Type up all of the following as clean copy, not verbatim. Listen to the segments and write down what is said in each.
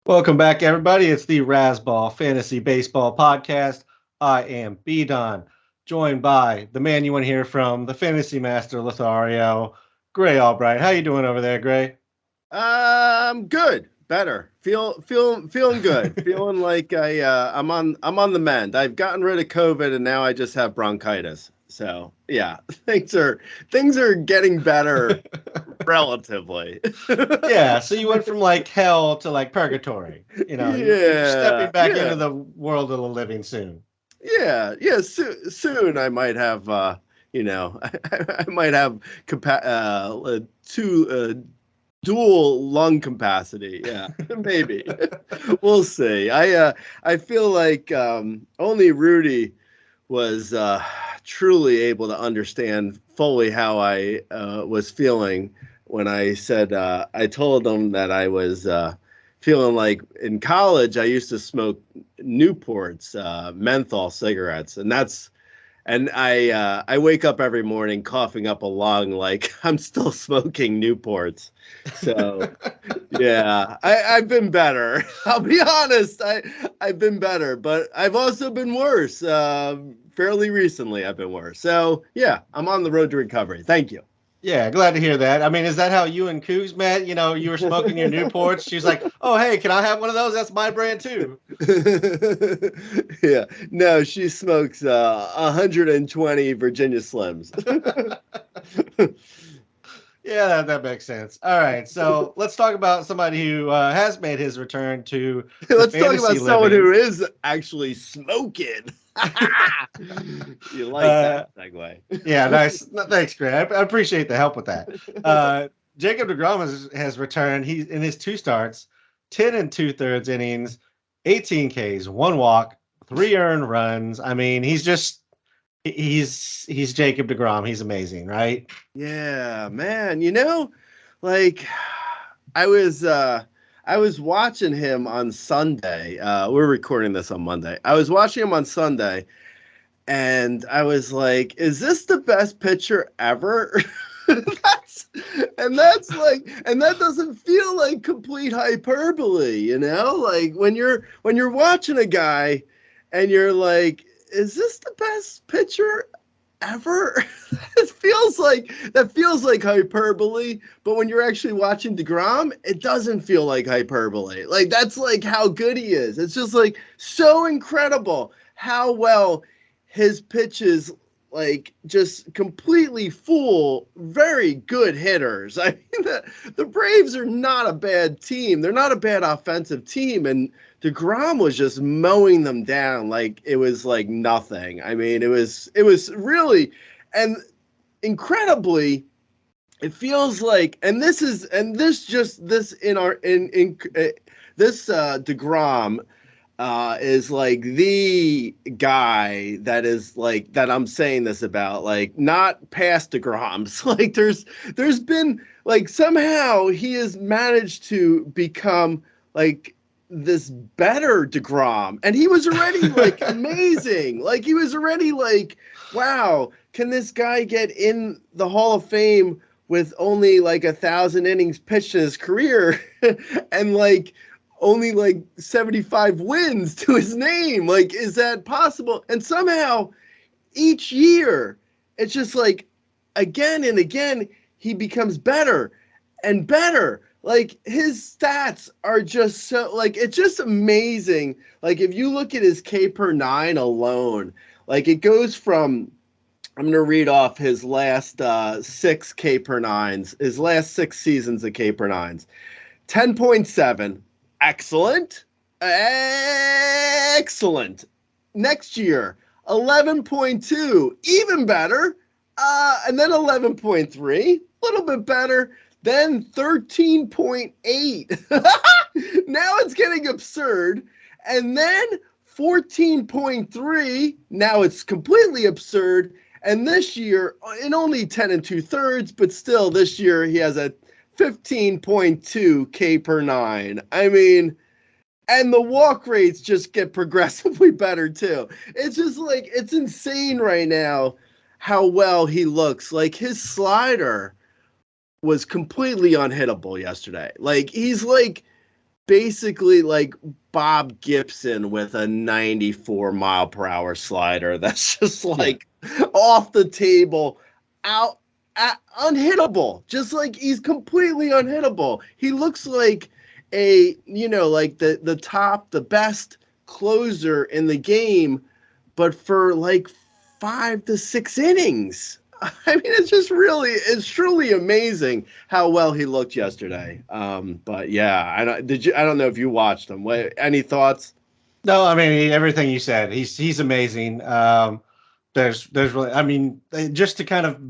Welcome back, everybody. It's the Razzball Fantasy Baseball Podcast. I am B Don, joined by the man you want to hear from, the Fantasy Master Lothario, Gray Albright. How you doing over there, Gray? Good, better. Feeling good. Feeling like I'm on the mend. I've gotten rid of COVID and now I just have bronchitis. So yeah, things are getting better relatively. Yeah, so you went from like hell to like purgatory. You're stepping Yeah, back into yeah, the world of the living soon. yeah. Soon I might have I might have two dual lung capacity. Yeah, maybe. We'll see. I feel like only Rudy was truly able to understand fully how I was feeling when I said I told him that I was feeling like in college I used to smoke Newports, menthol cigarettes, and I wake up every morning coughing up a lung like I'm still smoking Newports. So yeah, I've been better. I'll be honest. I've been better, but I've also been worse. Fairly recently, I've been worse. So yeah, I'm on the road to recovery. Thank you. Yeah, glad to hear that. I mean, is that how you and Cougs met? You were smoking your Newports. She's like, "Oh, hey, can I have one of those? That's my brand too." Yeah, no, she smokes 120 Virginia Slims. Yeah, that makes sense. All right, so let's talk about somebody who has made his return to the Let's talk fantasy about someone living. who is actually smoking. You like uh, that segue? yeah, nice. Thanks, Greg. I appreciate the help with that. Uh, Jacob DeGrom has returned. He's in his two starts, 10 and two-thirds innings, 18 Ks, one walk, three earned runs. I mean, he's Jacob DeGrom. He's amazing, right? Yeah, man. Like I was uh I was watching him on Sunday. We're recording this on Monday. I was watching him on Sunday and I was like, is this the best pitcher ever? that's and that doesn't feel like complete hyperbole, Like when you're watching a guy and you're like, is this the best pitcher ever? That feels like hyperbole, but when you're actually watching DeGrom, it doesn't feel like hyperbole. Like that's like how good he is. It's just like so incredible how well his pitches like just completely fool very good hitters. I mean, the Braves are not a bad team. They're not a bad offensive team, and DeGrom was just mowing them down like it was like nothing. I mean, it was really and incredibly it feels like and this just this in our in this DeGrom is like the guy that is like that I'm saying this about, like not past DeGrom's. Like there's been like somehow he has managed to become like this better DeGrom, and he was already like amazing. Like he was already like, wow, can this guy get in the Hall of Fame with only like 1,000 innings pitched in his career, and like only like 75 wins to his name. Like, is that possible? And somehow each year, it's just like again and again, he becomes better and better. Like his stats are just so like it's just amazing. Like if you look at his K per nine alone, like it goes from I'm going to read off his last six K per nines, his last 6 seasons of K per nines. 10.7. Excellent. Excellent. Next year, 11.2. Even better. And then 11.3. A little bit better. Then 13.8. Now it's getting absurd. And then 14.3. Now it's completely absurd. And this year, in only 10 and two-thirds, but still, this year he has a 15.2 K per nine. I mean, and the walk rates just get progressively better too. It's just like, it's insane right now how well he looks. Like his slider was completely unhittable yesterday. Like he's like basically like Bob Gibson with a 94-mile-per-hour slider. That's just like off the table, unhittable. Just like he's completely unhittable. He looks like like the best closer in the game, but for like 5 to 6 innings. I mean, it's truly amazing how well he looked yesterday. But yeah, I don't know if you watched him. Any thoughts? No, I mean everything you said. He's amazing. There's really, I mean, just to kind of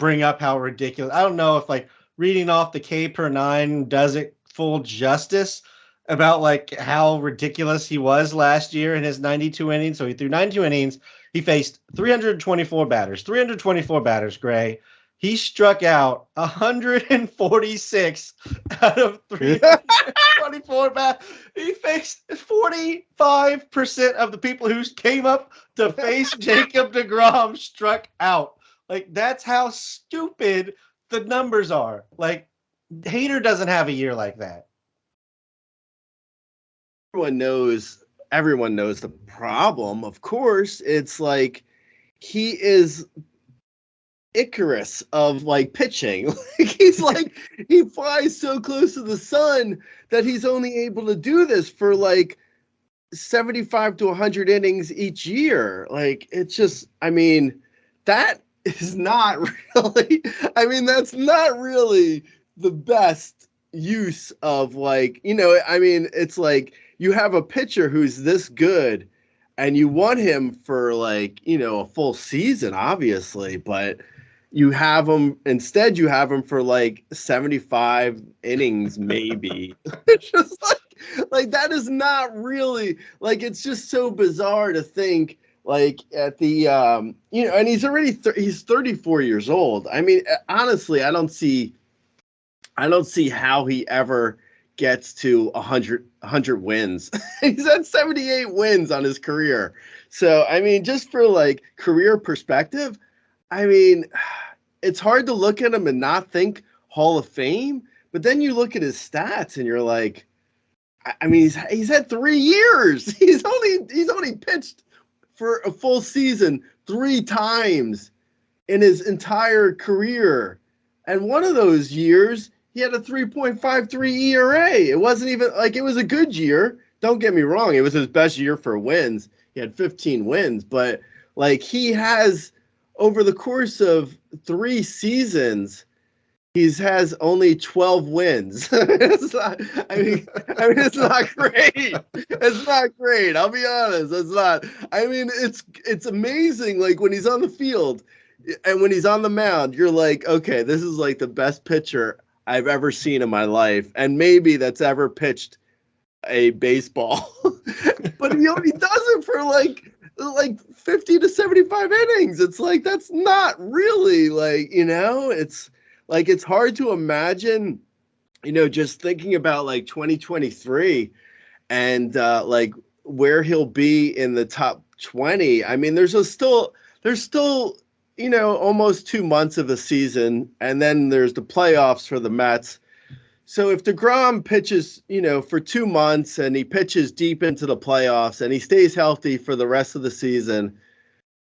bring up how ridiculous. I don't know if like reading off the K per nine does it full justice about like how ridiculous he was last year in his 92 innings. So he threw 92 innings. He faced 324 batters. 324 batters, Gray. He struck out 146 out of 324 batters. He faced 45% of the people who came up to face Jacob DeGrom struck out. Like, that's how stupid the numbers are. Like, Hader doesn't have a year like that. Everyone knows the problem. Of course, it's like he is Icarus of like pitching. Like he's like he flies so close to the sun that he's only able to do this for like 75 to 100 innings each year. Like it's just, I mean, that is not really, I mean, that's not really the best use of like, I mean, it's like you have a pitcher who's this good and you want him for like, a full season, obviously, but you have him for like 75 innings, maybe. It's just like that is not really like, it's just so bizarre to think like at the, and he's already, he's 34 years old. I mean, honestly, I don't see how he ever gets to 100 wins. He's had 78 wins on his career. So, I mean, just for like career perspective, I mean, it's hard to look at him and not think Hall of Fame, but then you look at his stats and you're like, I mean, he's had 3 years. He's only pitched for a full season 3 times in his entire career. And one of those years, he had a 3.53 ERA. It wasn't even like it was a good year. Don't get me wrong. It was his best year for wins. He had 15 wins, but like he has over the course of 3 seasons, has only 12 wins. It's not, I mean, it's not great. It's not great. I'll be honest. It's not. I mean, it's amazing. Like when he's on the field and when he's on the mound, you're like, okay, this is like the best pitcher I've ever seen in my life, and maybe that's ever pitched a baseball. But he only does it for like 50 to 75 innings. It's like that's not really like, it's like it's hard to imagine, just thinking about like 2023 and like where he'll be in the top 20. I mean, there's still almost 2 months of the season, and then there's the playoffs for the Mets. So if DeGrom pitches, for 2 months and he pitches deep into the playoffs and he stays healthy for the rest of the season,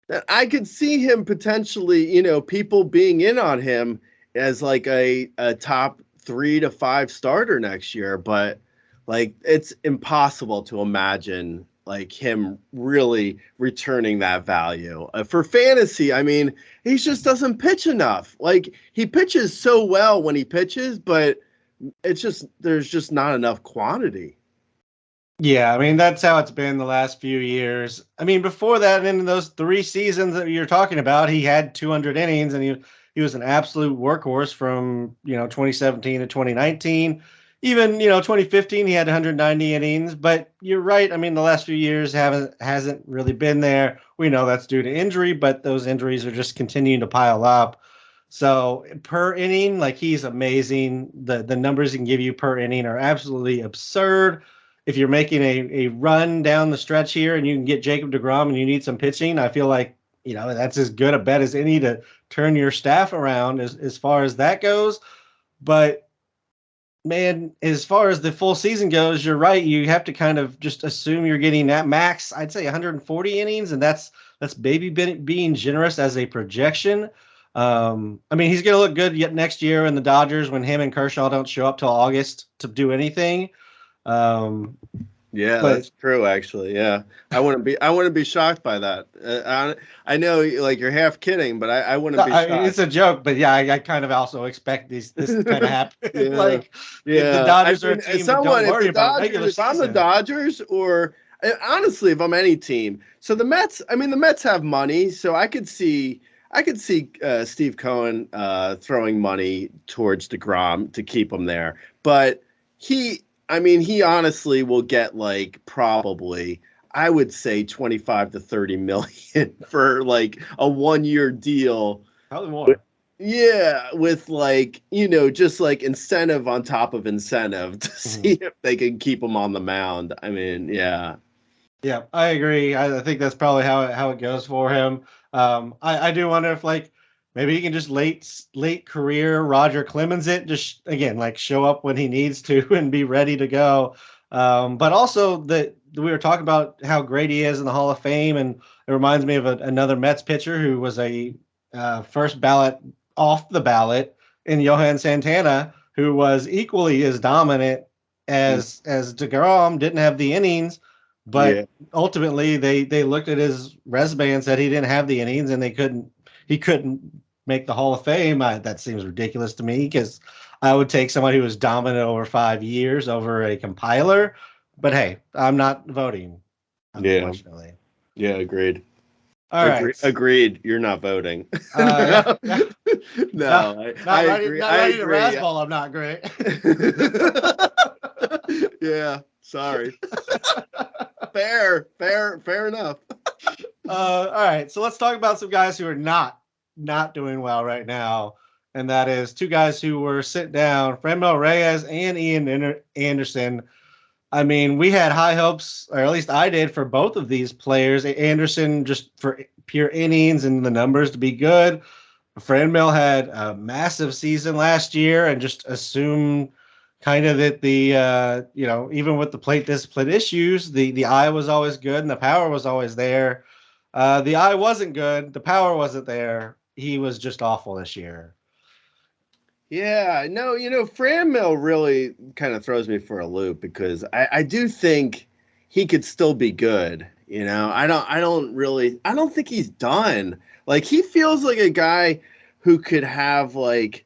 then I could see him potentially, people being in on him as like a top 3 to 5 starter next year. But like, it's impossible to imagine like him really returning that value for fantasy. I mean, he just doesn't pitch enough. Like he pitches so well when he pitches, but there's just not enough quantity. Yeah, I mean, that's how it's been the last few years. I mean, before that, in those 3 seasons that you're talking about, he had 200 innings and he was an absolute workhorse from, 2017 to 2019. Even, 2015, he had 190 innings, but you're right. I mean, the last few years hasn't really been there. We know that's due to injury, but those injuries are just continuing to pile up. So per inning, like he's amazing. The numbers he can give you per inning are absolutely absurd. If you're making a run down the stretch here and you can get Jacob DeGrom and you need some pitching, I feel like, that's as good a bet as any to turn your staff around as far as that goes. But man, as far as the full season goes, you're right. You have to kind of just assume you're getting that max, I'd say 140 innings, and that's being generous as a projection. I mean, he's going to look good yet next year in the Dodgers when him and Kershaw don't show up till August to do anything. Um, Yeah, but that's true. Actually, yeah, I wouldn't be shocked by that. I know, like you're half kidding, but I wouldn't be it's shocked. a joke, but yeah, I kind of also expect this to kind of happen. Yeah, Like the yeah. I Dodgers are a mean, as team that don't someone, if worry the about regular Dodgers, if I'm the season. Dodgers, or honestly, if I'm any team, so the Mets. I mean, the Mets have money, so I could see Steve Cohen throwing money towards DeGrom to keep him there, but I mean, he honestly will get like probably. I would say 25 to 30 million for like a 1 year deal. Probably more. Yeah, with like, just like incentive on top of incentive to Mhm. see if they can keep him on the mound. I mean, yeah. Yeah, I agree. I think that's probably how it goes for him. I do wonder if like maybe he can just late career Roger Clemens it just again like show up when he needs to and be ready to go. But also that we were talking about how great he is in the Hall of Fame, and it reminds me of another Mets pitcher who was a first ballot off the ballot in Johan Santana, who was equally as dominant as DeGrom. Didn't have the innings, but Yeah. ultimately they looked at his resume and said he didn't have the innings and he couldn't make the Hall of Fame. That seems ridiculous to me because I would take somebody who was dominant over 5 years over a compiler. But hey, I'm not voting, Yeah. unfortunately. Yeah, agreed. All right. Agreed. You're not voting. Yeah, No. yeah. No, I agree. Not I ready to agree. razzball. I'm not great. Yeah, sorry. Fair enough. All right, so let's talk about some guys who are not doing well right now, and that is two guys who were sent down, Franmil Reyes and Ian Anderson. I mean, we had high hopes, or at least I did, for both of these players. Anderson just for pure innings and the numbers to be good. Franmil had a massive season last year, and just assumed kind of that the even with the plate discipline issues, the eye was always good and the power was always there. The eye wasn't good, the power wasn't there. He was just awful this year. Yeah, no, Franmil really kind of throws me for a loop because I do think he could still be good. I don't think he's done. Like he feels like a guy who could have like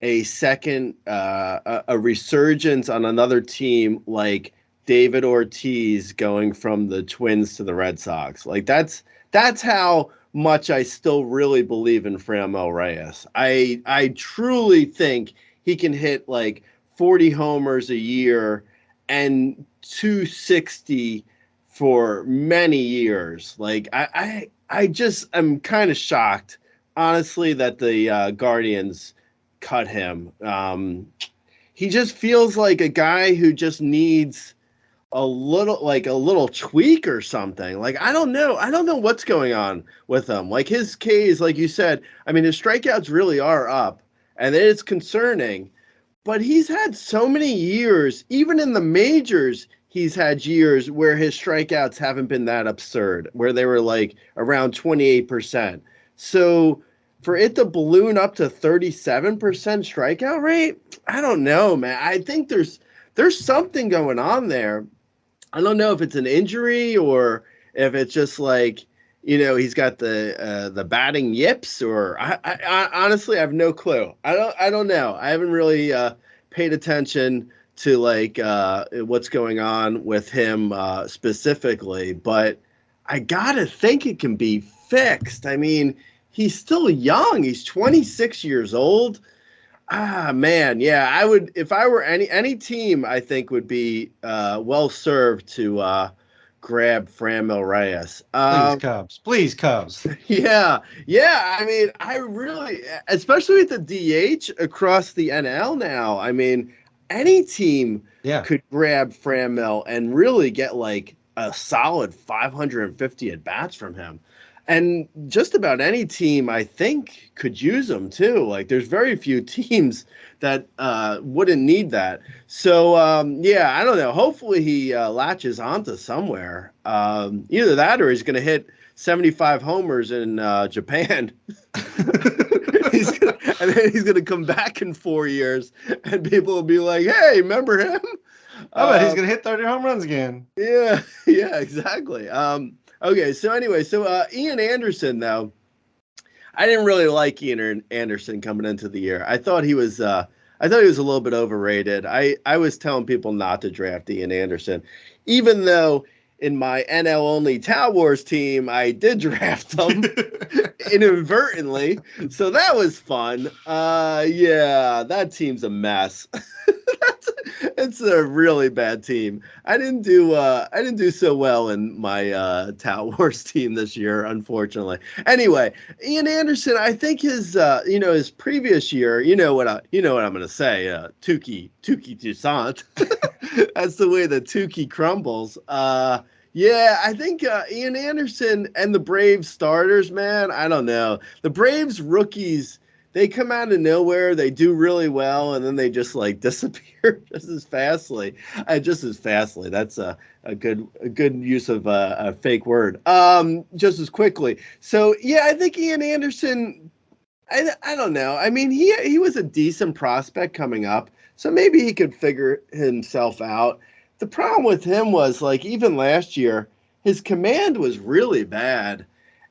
a second a resurgence on another team like David Ortiz going from the Twins to the Red Sox. Like that's how much I still really believe in Franmil Reyes. I truly think he can hit like 40 homers a year and 260 for many years. Like I just am kind of shocked, honestly, that the Guardians cut him. He just feels like a guy who just needs a little tweak or something. Like I don't know what's going on with him. Like his Ks, like you said, I mean his strikeouts really are up, and it's concerning. But he's had so many years, even in the majors, he's had years where his strikeouts haven't been that absurd, where they were like around 28%. So for it to balloon up to 37% strikeout rate, I don't know, man. I think there's something going on there. I don't know if it's an injury or if it's just like he's got the batting yips, or I honestly have no clue. I don't know. I haven't really paid attention to like what's going on with him specifically, but I gotta think it can be fixed. I mean, he's still young. He's 26 years old. Ah, man, yeah, I would if I were any team. I think would be well served to grab Franmil Reyes. Please, Cubs. Please, Cubs. Yeah, yeah. I mean, I really, especially with the DH across the NL now. I mean, any team Yeah. could grab Franmil and really get like a solid 550 at bats from him. And just about any team, I think, could use him too. Like, there's very few teams that wouldn't need that. So, yeah, I don't know. Hopefully he latches onto somewhere. Either that or he's going to hit 75 homers in Japan. And then he's going to come back in 4 years, and people will be like, hey, remember him? I bet he's going to hit 30 home runs again. Yeah, yeah, exactly. Okay, so anyway, Ian Anderson, though, I didn't really like Ian Anderson coming into the year. I thought he was a little bit overrated. I was telling people not to draft Ian Anderson, even though in my NL only Tout Wars team I did draft him inadvertently. So that was fun. Yeah, that team's a mess. It's a really bad team. I didn't do so well in my Tout Wars team this year, unfortunately. Anyway, Ian Anderson, I think his previous year, you know what I'm gonna say, Tukey Toussaint. That's the way the Tukey crumbles. Yeah, I think Ian Anderson and the Braves starters, man, I don't know. The Braves rookies, they come out of nowhere, they do really well, and then they just like disappear just as fastly. That's a good use of a fake word. Just as quickly. So yeah, I think Ian Anderson. I don't know. I mean, he was a decent prospect coming up, so maybe he could figure himself out. The problem with him was, like, even last year, his command was really bad,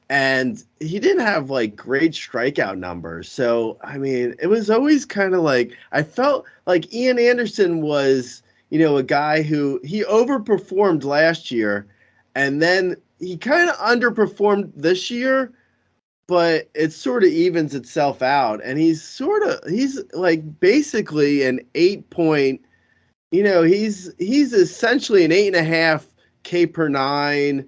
and he didn't have like great strikeout numbers. So, I mean, it was always kind of like, I felt like Ian Anderson was, a guy who he overperformed last year, and then he kind of underperformed this year, but it sort of evens itself out. And he's like basically an 8 point, he's essentially an 8.5 K per nine,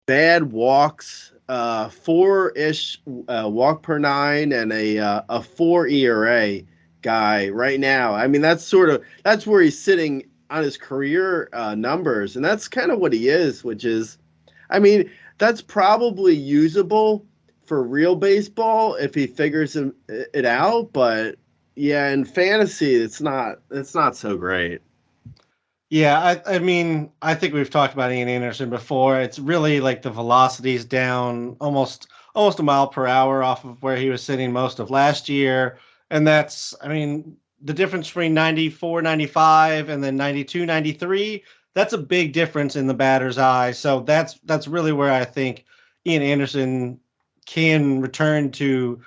bad walks, 4-ish walk per nine, and a 4 ERA guy right now. I mean, that's where he's sitting on his career numbers, and that's kind of what he is, which is, I mean, that's probably usable for real baseball if he figures it out, but yeah, in fantasy, it's not so great. Yeah, I mean, I think we've talked about Ian Anderson before. It's really like the velocity's down almost a mile per hour off of where he was sitting most of last year. And that's, I mean, the difference between 94, 95 and then 92, 93, that's a big difference in the batter's eye. So that's really where I think Ian Anderson can return to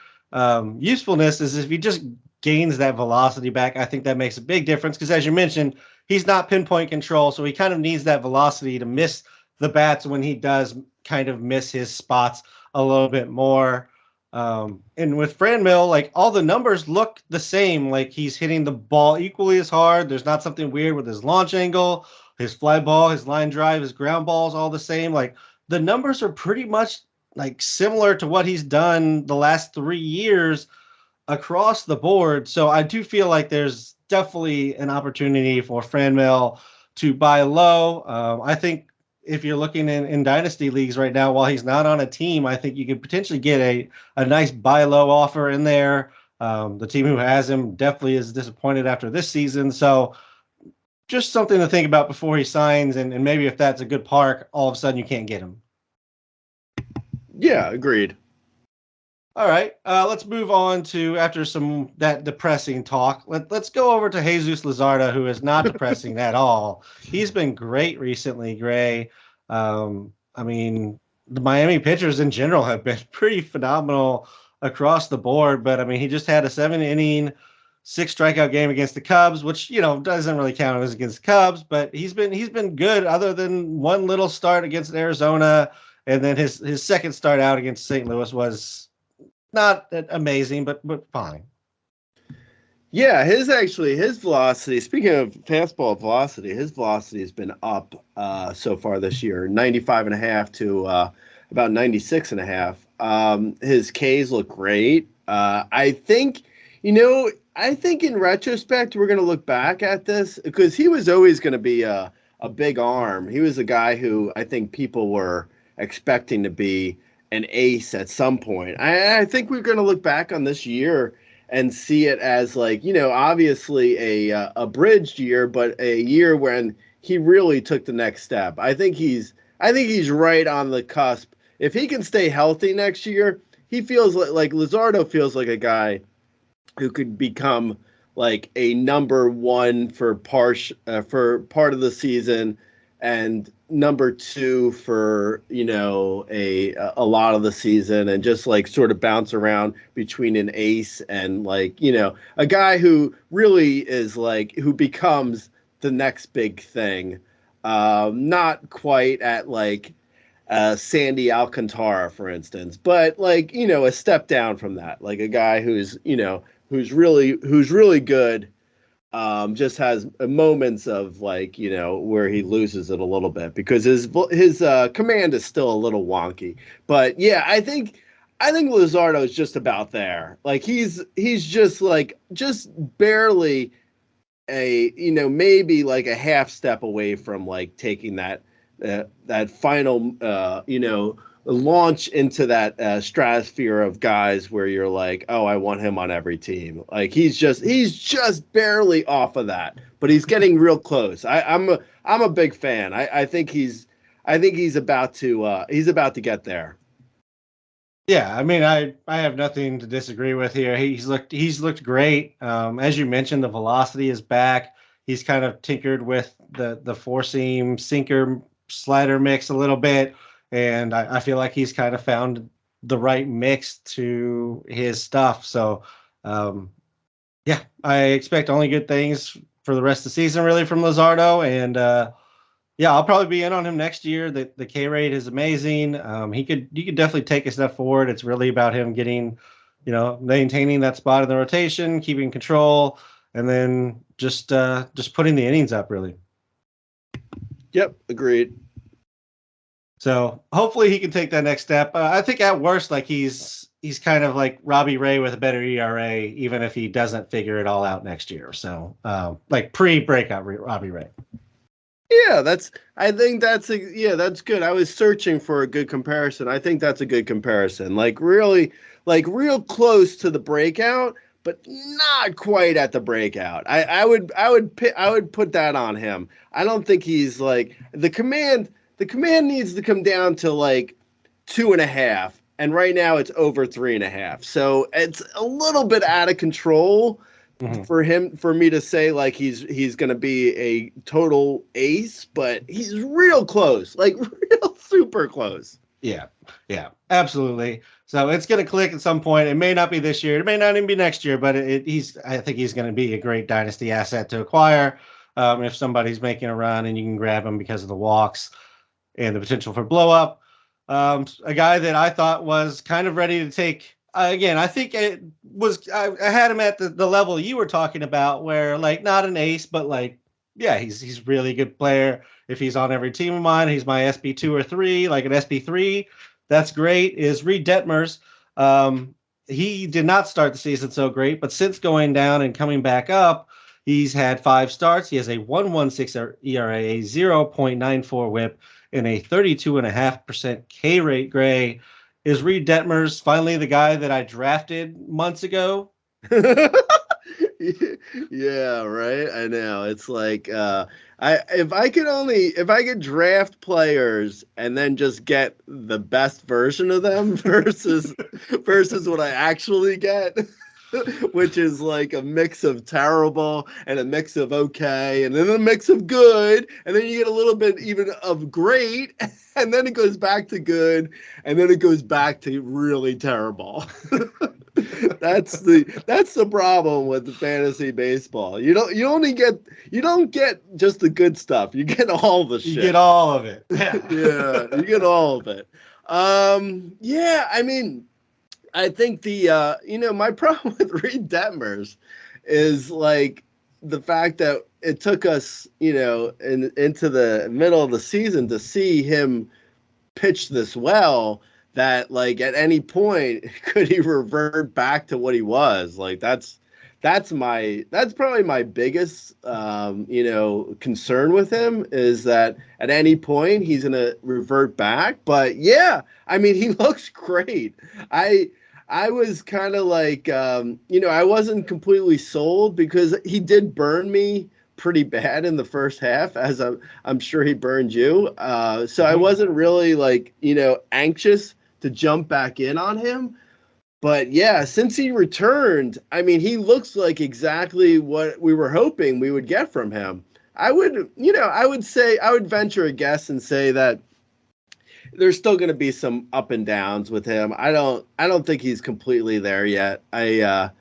usefulness, is if he just gains that velocity back. I think that makes a big difference because, as you mentioned, he's not pinpoint control, so he kind of needs that velocity to miss the bats when he does kind of miss his spots a little bit more. And with Franmil, like, all the numbers look the same. Like, he's hitting the ball equally as hard. There's not something weird with his launch angle, his fly ball, his line drive, his ground balls, all the same. Like, the numbers are pretty much like similar to what he's done the last 3 years across the board. So I do feel like there's definitely an opportunity for Franmil to buy low. I think if you're looking in dynasty leagues right now, while he's not on a team, I think you could potentially get a nice buy low offer in there. The team who has him definitely is disappointed after this season. So just something to think about before he signs. And maybe if that's a good park, all of a sudden you can't get him. Yeah, agreed. All right, let's move on to, after that depressing talk, let's go over to Jesus Luzardo, who is not depressing at all. He's been great recently, Gray. I mean, the Miami pitchers in general have been pretty phenomenal across the board, but I mean, he just had a 7-inning, 6 strikeout game against the Cubs, which, doesn't really count as against the Cubs, but he's been good other than one little start against Arizona, and then his second start out against St. Louis was not amazing, but fine. Yeah, his velocity, speaking of fastball velocity, his velocity has been up so far this year, 95.5 to about 96.5. His Ks look great. I think in retrospect, we're going to look back at this because he was always going to be a big arm. He was a guy who I think people were expecting to be an ace at some point. I think we're going to look back on this year and see it as like, obviously a bridged year, but a year when he really took the next step. I think he's right on the cusp. If he can stay healthy next year, he feels like Luzardo feels like a guy who could become like a number one for part of the season and number two for a lot of the season, and just like sort of bounce around between an ace and like a guy who really is like who becomes the next big thing. Not quite at like Sandy Alcantara, for instance, but like a step down from that, like a guy who's really good. Just has moments of like where he loses it a little bit because his command is still a little wonky. But yeah, I think Luzardo is just about there. Like he's just barely maybe like a half step away from like taking that final launch into that stratosphere of guys where you're like, oh, I want him on every team. Like he's just barely off of that, but he's getting real close. I'm a big fan. I think he's about to get there. Yeah, I mean, I have nothing to disagree with here. He's looked great. As you mentioned, the velocity is back. He's kind of tinkered with the four seam sinker slider mix a little bit, and I feel like he's kind of found the right mix to his stuff. So, yeah, I expect only good things for the rest of the season, really, from Luzardo, and yeah, I'll probably be in on him next year. The K rate is amazing. He could definitely take a step forward. It's really about him getting, maintaining that spot in the rotation, keeping control, and then just putting the innings up, really. Yep, agreed. So hopefully he can take that next step. I think at worst, like he's kind of like Robbie Ray with a better ERA, even if he doesn't figure it all out next year. So like pre-breakout Robbie Ray. Yeah, that's good. I was searching for a good comparison. I think that's a good comparison. Like really, like real close to the breakout, but not quite at the breakout. I would put that on him. I don't think he's like the command needs to come down to like 2.5. And right now it's over 3.5. So it's a little bit out of control. Mm-hmm. For me to say like he's going to be a total ace, but he's real close, like real super close. Yeah, absolutely. So it's going to click at some point. It may not be this year. It may not even be next year, but I think he's going to be a great dynasty asset to acquire. If somebody's making a run and you can grab him because of the walks and the potential for blow up. A guy that I thought was kind of ready to take. Again, I think it was. I had him at the level you were talking about, where like not an ace, but like yeah, he's really good player. If he's on every team of mine, he's my SB2 or 3, like an SB3. That's great. Is Reid Detmers. He did not start the season so great, but since going down and coming back up, he's had 5 starts. He has a 1.16 ERA, a 0.94 WHIP, and a 32.5% K rate. Gray. Is Reid Detmers finally the guy that I drafted months ago? Yeah, right. I know. It's like if I could draft players and then just get the best version of them versus what I actually get. Which is like a mix of terrible and a mix of okay and then a mix of good, and then you get a little bit even of great, and then it goes back to good, and then it goes back to really terrible. That's the problem with the fantasy baseball. You don't get just the good stuff. You get all the shit. You get all of it. Yeah, you get all of it. Yeah, I mean, I think my problem with Reid Detmers is like the fact that it took us, into the middle of the season to see him pitch this well, that like at any point could he revert back to what he was. Like that's that's probably my biggest concern with him, is that at any point he's gonna revert back. But yeah, I mean, he looks great. I was kind of like, I wasn't completely sold because he did burn me pretty bad in the first half, as I'm sure he burned you. So I wasn't really like, anxious to jump back in on him. But yeah, since he returned, I mean, he looks like exactly what we were hoping we would get from him. I would venture a guess and say that there's still going to be some up and downs with him. I don't think he's completely there yet. I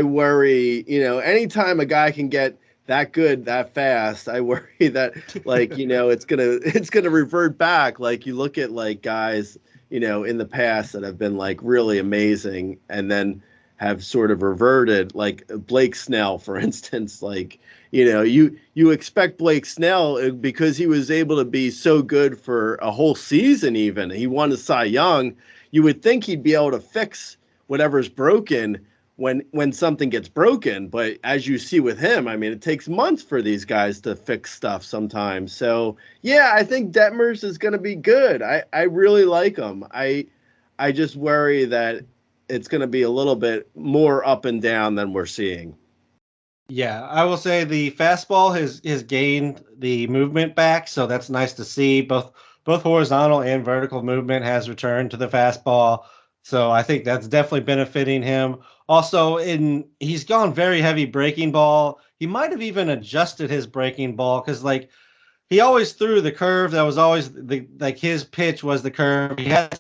worry, anytime a guy can get that good that fast, I worry that it's gonna revert back. Like, you look at like guys, in the past that have been like really amazing and then have sort of reverted, like Blake Snell, for instance. Like, you expect Blake Snell, because he was able to be so good for a whole season, even he won a Cy Young. You would think he'd be able to fix whatever's broken when something gets broken. But as you see with him, I mean, it takes months for these guys to fix stuff sometimes. So yeah, I think Detmers is going to be good. I really like him. I just worry that it's going to be a little bit more up and down than we're seeing. Yeah, I will say the fastball has gained the movement back, so that's nice to see. Both horizontal and vertical movement has returned to the fastball, so I think that's definitely benefiting him. Also, he's gone very heavy breaking ball. He might have even adjusted his breaking ball because like he always threw the curve. That was always his pitch was the curve. He had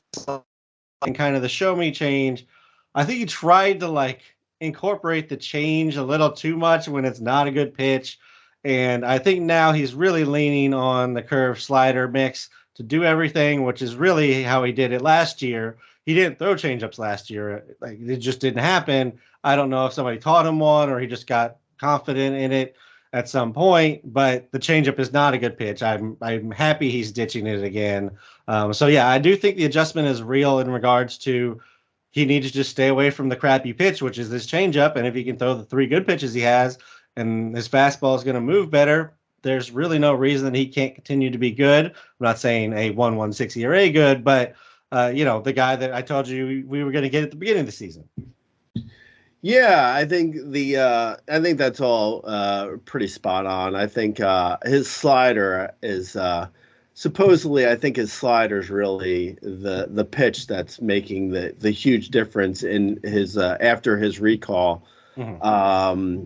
kind of the show me change. I think he tried to like incorporate the change a little too much when it's not a good pitch. And I think now he's really leaning on the curve slider mix to do everything, which is really how he did it last year. He didn't throw changeups last year. Like, it just didn't happen. I don't know if somebody taught him one or he just got confident in it at some point, but the changeup is not a good pitch. I'm happy he's ditching it again. So yeah, I do think the adjustment is real in regards to he needs to just stay away from the crappy pitch, which is this changeup. And if he can throw the 3 good pitches he has, and his fastball is going to move better, there's really no reason he can't continue to be good. I'm not saying a 1.16 ERA good, but the guy that I told you we were going to get at the beginning of the season. Yeah, I think that's all pretty spot on. I think his slider is supposedly, I think his slider is really the pitch that's making the huge difference in his after his recall. Mm-hmm.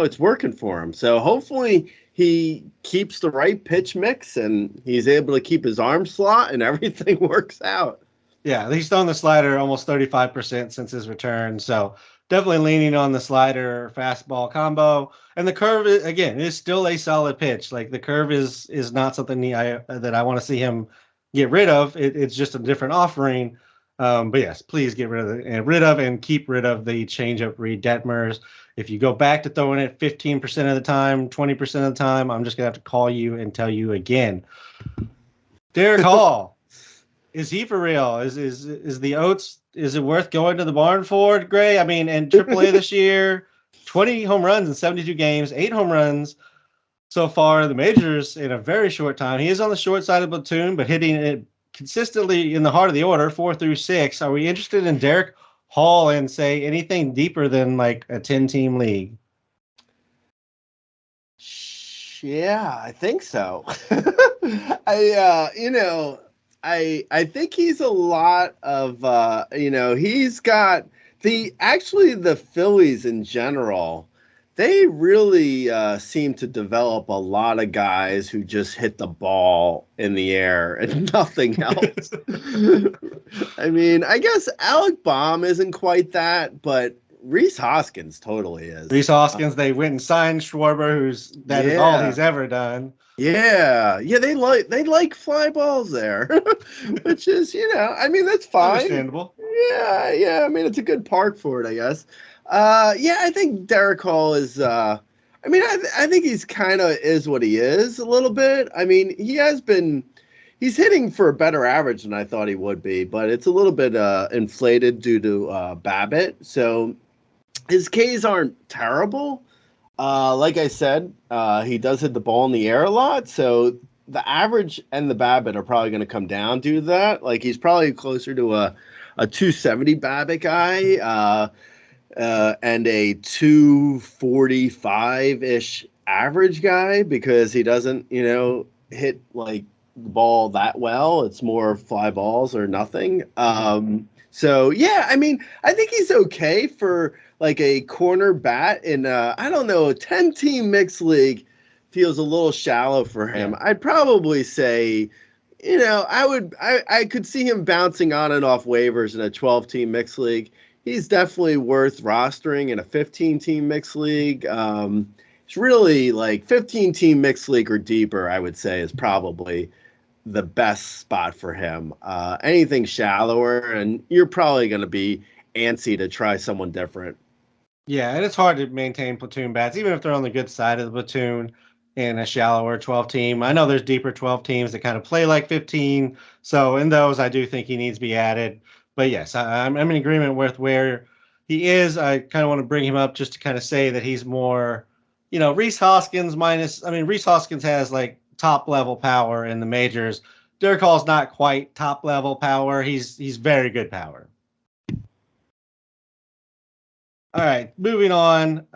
It's working for him. So hopefully he keeps the right pitch mix and he's able to keep his arm slot and everything works out. Yeah, he's thrown the slider almost 35% since his return. So definitely leaning on the slider fastball combo. And the curve, again, is still a solid pitch. Like, the curve is not something that I want to see him get rid of. It's just a different offering. But yes, please get rid of and keep rid of the changeup Reid Detmers. If you go back to throwing it 15% of the time, 20% of the time, I'm just going to have to call you and tell you again. Darick Hall. Is he for real? Is the Oats, is it worth going to the barn for, Gray? I mean, in AAA this year, 20 home runs in 72 games, 8 home runs so far in the majors in a very short time. He is on the short side of the platoon, but hitting it consistently in the heart of the order, 4 through 6. Are we interested in Darick Hall and say anything deeper than like a 10-team league? Yeah, I think so. I think he's a lot of he's got the Phillies in general. They really seem to develop a lot of guys who just hit the ball in the air and nothing else. I mean, I guess Alec Baum isn't quite that, but Rhys Hoskins totally is. Rhys Hoskins, they went and signed Schwarber, that is all he's ever done. Yeah, they like fly balls there, which is, I mean, that's fine. Understandable. Yeah. I mean, it's a good park for it, I guess. I think Darick Hall is. I mean, I think he's kind of is what he is a little bit. I mean, he has been he's hitting for a better average than I thought he would be, but it's a little bit inflated due to BABIP. So his Ks aren't terrible. Like I said, he does hit the ball in the air a lot, so the average and the BABIP are probably going to come down due to that. Like he's probably closer to a 270 BABIP guy and a 245-ish average guy because he doesn't, hit like the ball that well. It's more fly balls or nothing. So yeah, I mean, I think he's okay for like a corner bat in I don't know, a 10-team mixed league feels a little shallow for him. Yeah. I'd probably say, I could see him bouncing on and off waivers in a 12-team mixed league. He's definitely worth rostering in a 15-team mixed league. It's really like 15-team mixed league or deeper, I would say, is probably the best spot for him. Anything shallower, and you're probably going to be antsy to try someone different. Yeah, and it's hard to maintain platoon bats, even if they're on the good side of the platoon in a shallower 12 team. I know there's deeper 12 teams that kind of play like 15. So in those, I do think he needs to be added. But yes, I'm in agreement with where he is. I kind of want to bring him up just to kind of say that he's more, Rhys Hoskins Rhys Hoskins has like top level power in the majors. Darick Hall's not quite top level power. He's very good power. All right, moving on.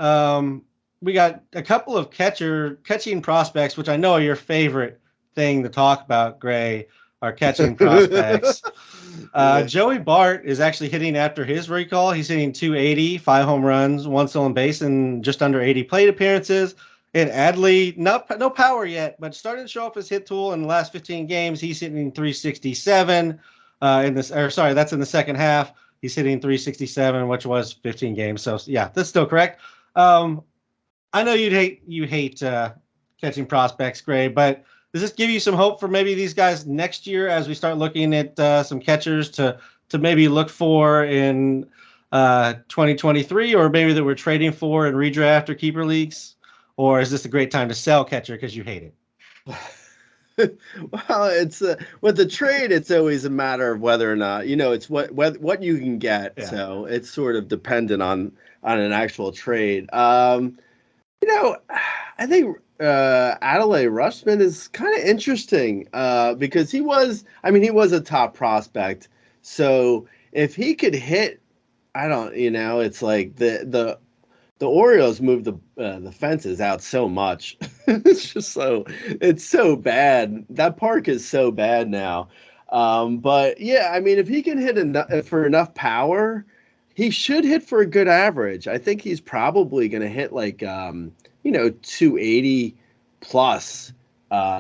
We got a couple of catching prospects, which I know are your favorite thing to talk about, Gray, are catching prospects. Joey Bart is actually hitting after his recall. He's hitting 280, 5 home runs, 1 stolen base, and just under 80 plate appearances. And Adley, no power yet, but starting to show off his hit tool in the last 15 games. He's hitting 367 that's in the second half. He's hitting 367, which was 15 games. So yeah, that's still correct. I know you hate catching prospects, Gray, but does this give you some hope for maybe these guys next year as we start looking at some catchers to maybe look for in 2023, or maybe that we're trading for in redraft or keeper leagues? Or is this a great time to sell catcher because you hate it? Well, it's with the trade, it's always a matter of whether or not it's what you can get. Yeah. So it's sort of dependent on an actual trade. I think Adley Rutschman is kind of interesting because he was a top prospect. So if he could hit, it's like the Orioles moved the fences out so much. It's so bad. That park is so bad now. But yeah, if he can hit for enough power, he should hit for a good average. I think he's probably going to hit like 280 plus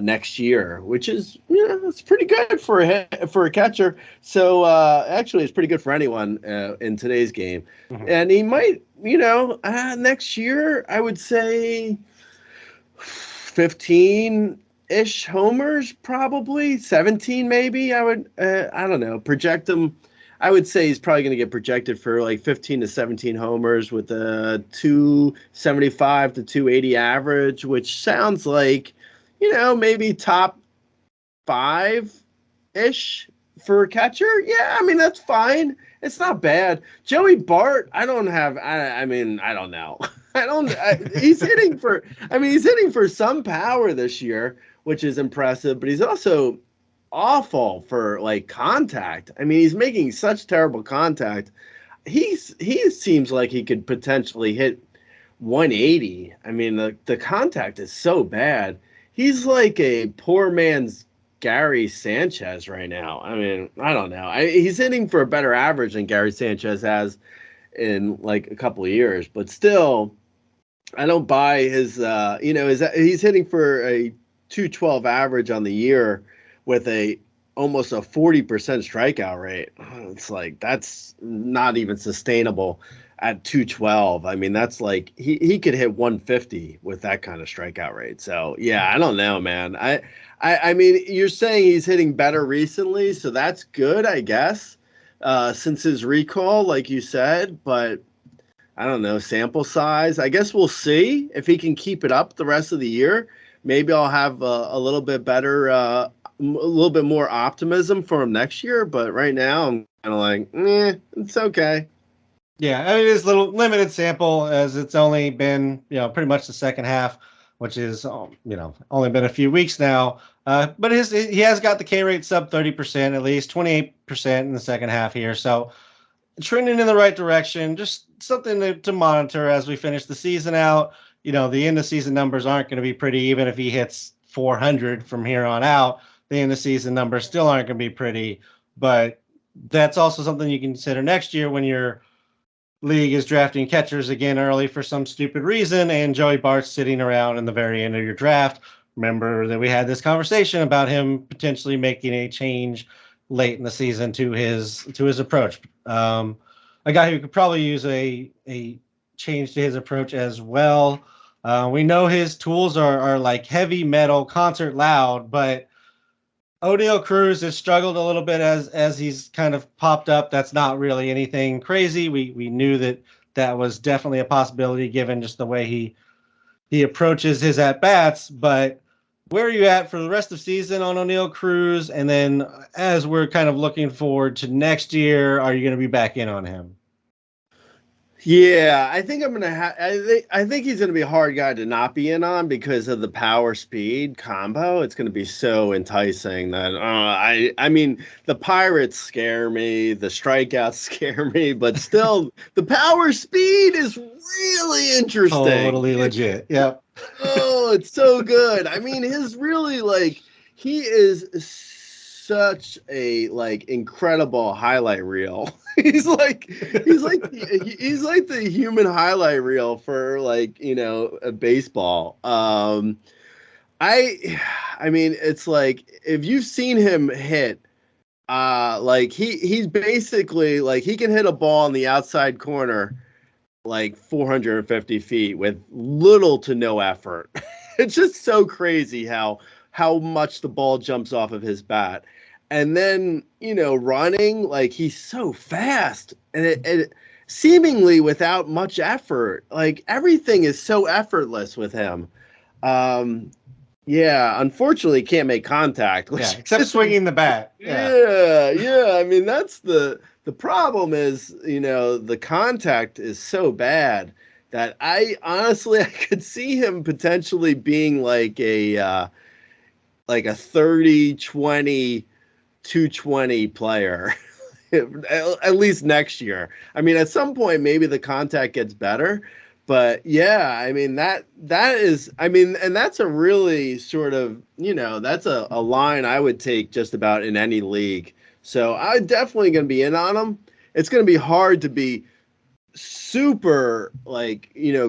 next year, which is it's pretty good for a catcher. So actually, it's pretty good for anyone in today's game. Mm-hmm. And he might, next year, I would say 15-ish homers, probably 17, maybe. I don't know, project him. I would say he's probably going to get projected for like 15 to 17 homers with a 275 to 280 average, which sounds like, maybe top 5-ish for a catcher. Yeah, that's fine. It's not bad. Joey Bart, I don't know. He's hitting for some power this year, which is impressive, but he's also awful for like contact. He's making such terrible contact. He seems like he could potentially hit 180. The contact is so bad. He's like a poor man's Gary Sanchez right now. I don't know. He's hitting for a better average than Gary Sanchez has in like a couple of years, but still, I don't buy his. He's hitting for a 212 average on the year with almost a 40% strikeout rate. It's like that's not even sustainable at 212. That's like he could hit 150 with that kind of strikeout rate. So yeah, I don't know, man. You're saying he's hitting better recently, so that's good, I guess, since his recall, like you said. But I don't know, sample size. I guess we'll see if he can keep it up the rest of the year. Maybe I'll have a little bit better little bit more optimism for him next year. But right now, I'm kind of like, it's okay. Yeah, I mean, it is a little limited sample as it's only been, pretty much the second half, which is, only been a few weeks now. But he has got the K rate sub 30%, at least 28% in the second half here. So trending in the right direction, just something to monitor as we finish the season out. The end of season numbers aren't going to be pretty, even if he hits 400 from here on out. The end of season numbers still aren't going to be pretty, but that's also something you can consider next year when your league is drafting catchers again early for some stupid reason, and Joey Bart's sitting around in the very end of your draft. Remember that we had this conversation about him potentially making a change late in the season to his approach. A guy who could probably use a change to his approach as well. We know his tools are like heavy metal, concert loud, but Oneil Cruz has struggled a little bit as he's kind of popped up. That's not really anything crazy. We knew that was definitely a possibility given just the way he approaches his at bats. But where are you at for the rest of the season on Oneil Cruz? And then as we're kind of looking forward to next year, are you going to be back in on him? Yeah, I think I'm gonna have. I think he's gonna be a hard guy to not be in on because of the power speed combo. It's gonna be so enticing that I mean the Pirates scare me, the strikeouts scare me, but still the power speed is really interesting. Totally legit. Yep. Oh, it's so good. I mean, his really he is such a incredible highlight reel. he's like the human highlight reel for a baseball. I mean, it's like if you've seen him hit, he's basically he can hit a ball in the outside corner 450 feet with little to no effort. It's just so crazy how much the ball jumps off of his bat. And then, running, he's so fast and it seemingly without much effort. Everything is so effortless with him. Yeah, unfortunately can't make contact. Yeah, except swinging the bat. Yeah. I mean, that's the problem is, the contact is so bad that I could see him potentially being like a 30, 20, 220 player, at least next year. I mean, at some point, maybe the contact gets better. But yeah, I mean, that is, I mean, and that's a really sort of, that's a line I would take just about in any league. So I'm definitely going to be in on him. It's going to be hard to be super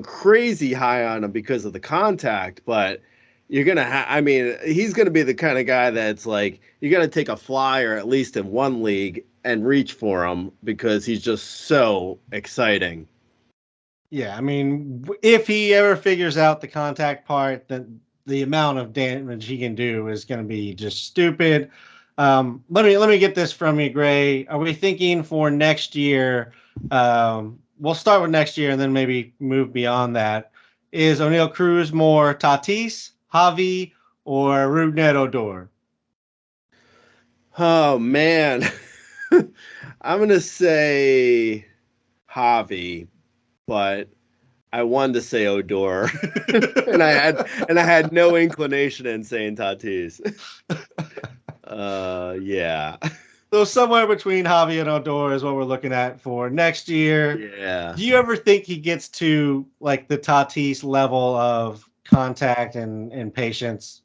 crazy high on him because of the contact, but you're going to I mean, he's going to be the kind of guy that's you got to take a flyer at least in one league and reach for him because he's just so exciting. Yeah, I mean, if he ever figures out the contact part, then the amount of damage he can do is going to be just stupid. Let me get this from you, Gray. Are we thinking for next year? We'll start with next year and then maybe move beyond that. Is Oneil Cruz more Tatis, Javi, or Rougned Odor? Oh man, I'm gonna say Javi, but I wanted to say Odor, and I had no inclination in saying Tatis. Yeah. So somewhere between Javi and Odor is what we're looking at for next year. Yeah. Do you ever think he gets to the Tatis level of contact and patience?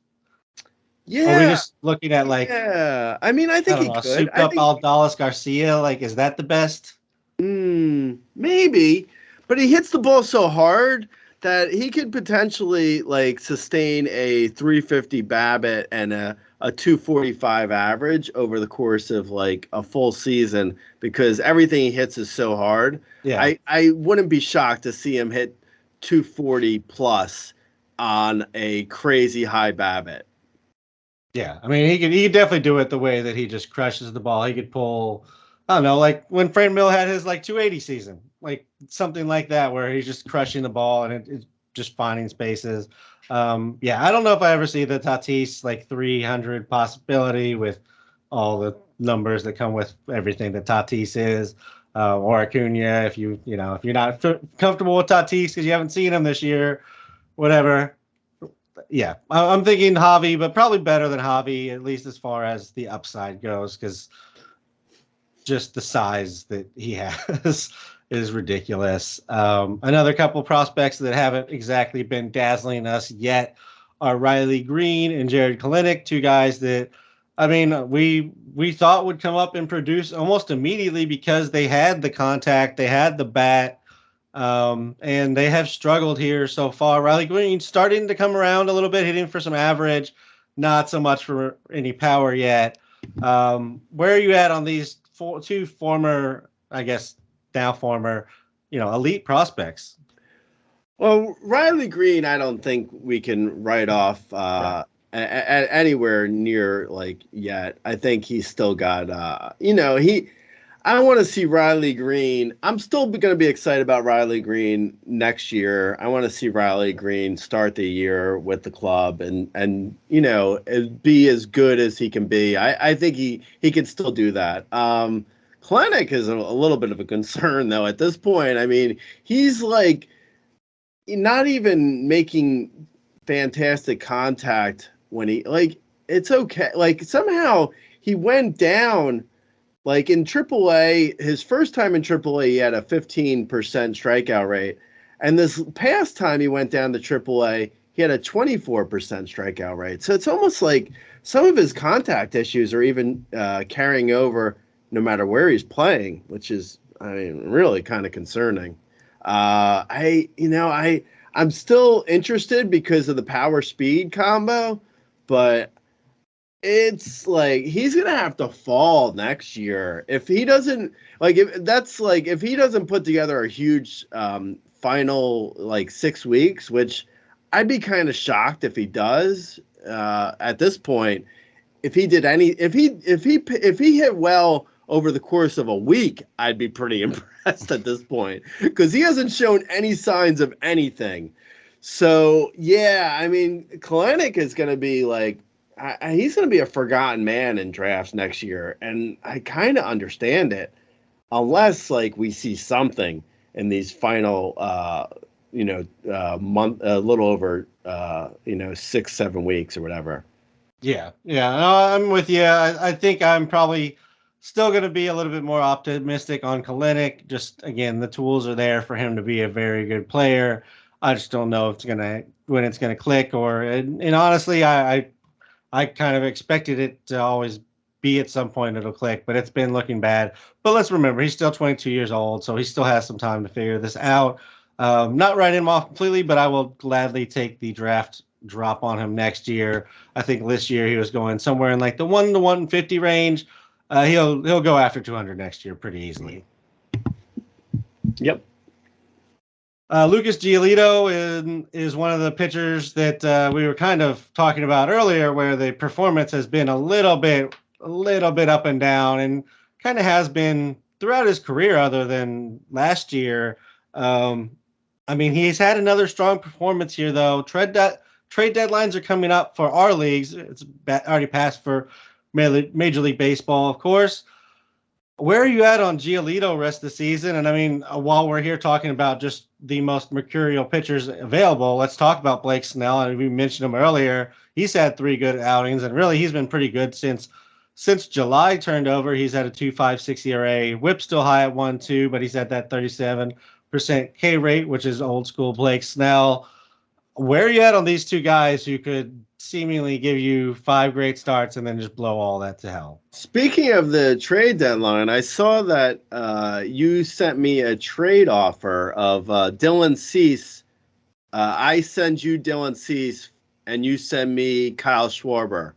Yeah. Are we just looking at yeah. I mean, I think he could. souped up Dallas Garcia? Is that the best? Maybe, but he hits the ball so hard that he could potentially sustain a 350 BABIP and a 245 average over the course of a full season because everything he hits is so hard. Yeah. I wouldn't be shocked to see him hit 240 plus on a crazy high BABIP. Yeah, I mean, he could definitely do it the way that he just crushes the ball. He could pull, I don't know, like when Franmil had his 280 season, something like that, where he's just crushing the ball and just finding spaces. Yeah, I don't know if I ever see the Tatis like 300 possibility with all the numbers that come with everything that Tatis is, or Acuna. If you know, if you're not comfortable with Tatis because you haven't seen him this year, whatever. Yeah, I'm thinking Javi, but probably better than Javi, at least as far as the upside goes, because just the size that he has is ridiculous. Another couple prospects that haven't exactly been dazzling us yet are Riley Greene and Jared Kelenic, two guys that, I mean, we thought would come up and produce almost immediately because they had the contact, they had the bat, and they have struggled here so far. Riley Greene starting to come around a little bit, hitting for some average, not so much for any power yet. Where are you at on these two former, I guess, now former, elite prospects? Well, Riley Greene, I don't think we can write off anywhere near like yet. I think he's still got, I want to see Riley Greene. I'm still going to be excited about Riley Greene next year. I want to see Riley Greene start the year with the club and be as good as he can be. I think he can still do that. Kelenic is a little bit of a concern though at this point. I mean, he's like not even making fantastic contact when it's okay. Like somehow he went down. Like in AAA, his first time in AAA, he had a 15% strikeout rate. And this past time he went down to AAA, he had a 24% strikeout rate. So it's almost like some of his contact issues are even carrying over no matter where he's playing, which is, really kind of concerning. I'm still interested because of the power speed combo, but it's like he's gonna have to fall next year if he doesn't if he doesn't put together a huge final 6 weeks, which I'd be kind of shocked if he does at this point. If he hit well over the course of a week, I'd be pretty impressed at this point because he hasn't shown any signs of anything. So yeah, Kelenic is gonna be he's going to be a forgotten man in drafts next year, and I kind of understand it, unless we see something in these final, month, a little over, 6-7 weeks or whatever. Yeah, no, I'm with you. I think I'm probably still going to be a little bit more optimistic on Kelenic. Just again, the tools are there for him to be a very good player. I just don't know if when it's gonna click, and honestly, I kind of expected it to always be at some point it'll click, but it's been looking bad. But let's remember, he's still 22 years old, so he still has some time to figure this out. Not write him off completely, but I will gladly take the draft drop on him next year. I think this year he was going somewhere in the 1 to 150 range. He'll go after 200 next year pretty easily. Yep. Lucas Giolito is one of the pitchers that we were kind of talking about earlier, where the performance has been a little bit up and down, and kind of has been throughout his career, other than last year. He's had another strong performance here, though. Trade deadlines are coming up for our leagues. It's already passed for Major League Baseball, of course. Where are you at on Giolito rest of the season? And while we're here talking about just the most mercurial pitchers available, let's talk about Blake Snell. And we mentioned him earlier. He's had 3 good outings, and really he's been pretty good since July turned over. He's had a 2.56 ERA. WHIP still high at 1.2, but he's at that 37% K rate, which is old school Blake Snell. Where are you at on these two guys who could seemingly give you 5 great starts and then just blow all that to hell? Speaking of the trade deadline, I saw that you sent me a trade offer of Dylan Cease. I send you Dylan Cease, and you send me Kyle Schwarber.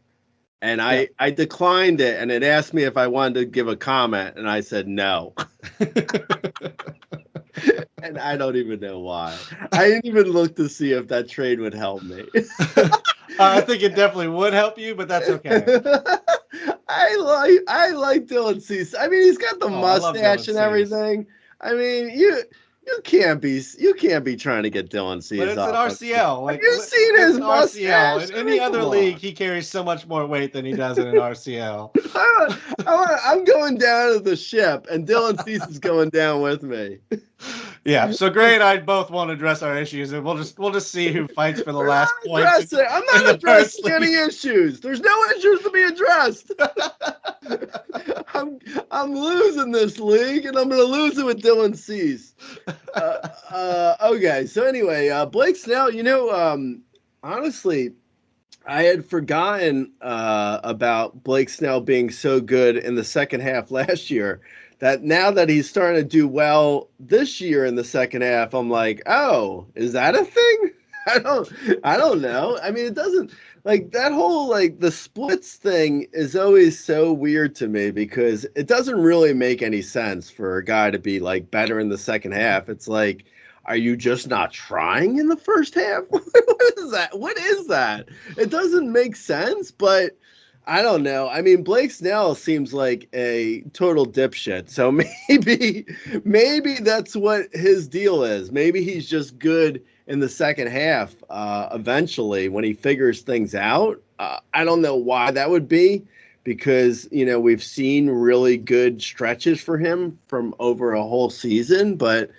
And I declined it, and it asked me if I wanted to give a comment, and I said no. And I don't even know why. I didn't even look to see if that trade would help me. I think it definitely would help you, but that's okay. I like Dylan Cease. He's got the mustache and everything. You can't be trying to get Dylan Cease But it's an off. RCL. Like, Have you seen it's his an RCL. mustache? In I any mean, other come league, on. he carries so much more weight than he does in an RCL. I'm going down to the ship, and Dylan Cease is going down with me. Yeah, so Gray and I both won't address our issues, and we'll just see who fights for the We're last not points addressing. I'm in not the first addressing any league. issues. There's no issues to be addressed. I'm losing this league, and I'm going to lose it with Dylan Cease. Okay, so anyway, Blake Snell. Honestly, I had forgotten about Blake Snell being so good in the second half last year. That now that he's starting to do well this year in the second half, I'm like, oh, is that a thing? I don't know. I mean, it doesn't like that whole like the splits thing is always so weird to me because it doesn't really make any sense for a guy to be like better in the second half. It's like, are you just not trying in the first half? What is that? What is that? It doesn't make sense, but I don't know. I mean, Blake Snell seems like a total dipshit. So maybe that's what his deal is. Maybe he's just good in the second half. Eventually, when he figures things out, I don't know why that would be, because we've seen really good stretches for him from over a whole season, but.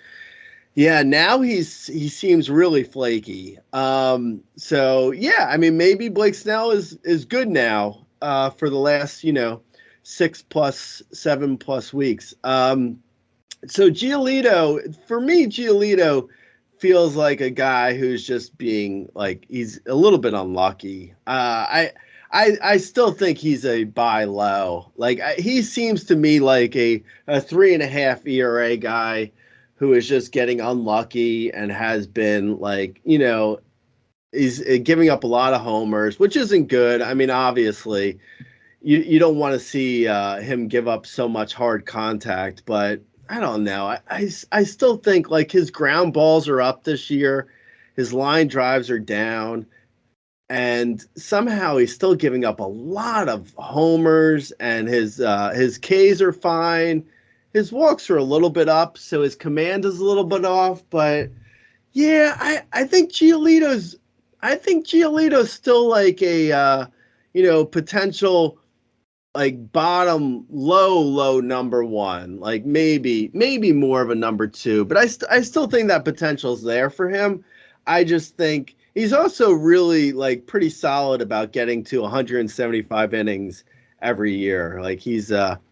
Yeah, now he seems really flaky. So yeah, I mean maybe Blake Snell is good now for the last 6+, 7+ weeks. So Giolito, for me, Giolito feels like a guy who's just being like he's a little bit unlucky. I still think he's a buy low. Like he seems to me like a 3.5 ERA guy who is just getting unlucky and has been like, he's giving up a lot of homers, which isn't good. I mean, obviously, you don't want to see him give up so much hard contact, but I don't know. I still think like his ground balls are up this year, his line drives are down, and somehow he's still giving up a lot of homers, and his Ks are fine. His walks are a little bit up, so his command is a little bit off. But yeah, I think Giolito's still like a potential like bottom low number one, like maybe more of a number two. But I still think that potential's there for him. I just think he's also really like pretty solid about getting to 175 innings every year. Like he's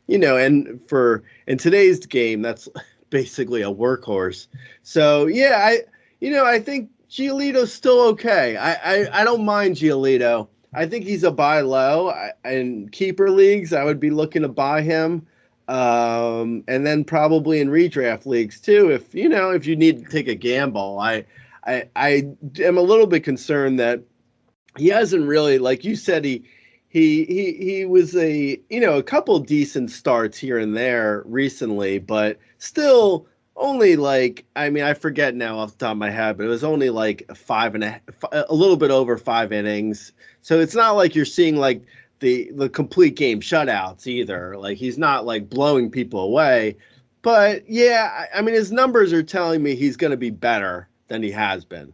and for in today's game, that's basically a workhorse. So yeah, I think Giolito's still okay. I don't mind Giolito. I think he's a buy low. In keeper leagues, I would be looking to buy him. And then probably in redraft leagues too, if you need to take a gamble. I am a little bit concerned that he hasn't really, like you said, he was a couple decent starts here and there recently, but still only like, I mean, I forget now off the top of my head, but it was only like a little bit over 5 innings. So it's not like you're seeing like the complete game shutouts either. Like he's not like blowing people away. But yeah, I mean his numbers are telling me he's going to be better than he has been.